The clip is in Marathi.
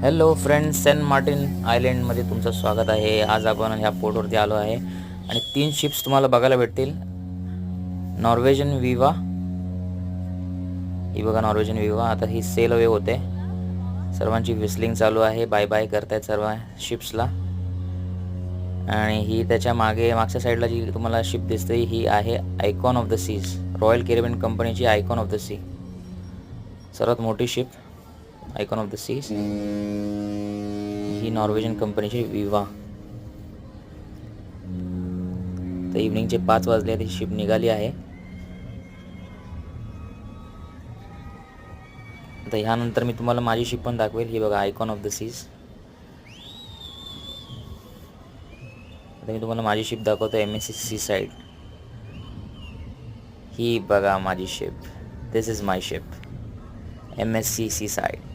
हॅलो फ्रेंड्स, सेंट मार्टिन आयलंडमध्ये तुमचं स्वागत आहे. आज आपण ह्या पोर्टवरती आलो आहे आणि 3 शिप्स तुम्हाला बघायला भेटतील. नॉर्वेजियन विवा, ही बघा नॉर्वेजियन विवा. आता ही सेल अवे होते, सर्वांची विस्लिंग चालू आहे, बाय बाय करतायत सर्व शिप्सला. आणि ही त्याच्या मागच्या साईडला जी तुम्हाला शिप दिसते ही आहे icon of the seas, Royal Caribbean कंपनीची आयकॉन ऑफ द सी, सर्वात मोठी ship icon of the seas. ही नॉर्वेजियन कंपनीची विवा. तर इव्हनिंगचे 5 वाजले, ती शिप निघाली आहे. आता ह्यानंतर मी तुम्हाला माझी शिप पण दाखवेल. ही बघा आयकॉन ऑफ द सीज. आता मी तुम्हाला माझी शिप दाखवतो, MSC सीसाइड. ही बघा माझी ship, this is my ship, MSC seaside.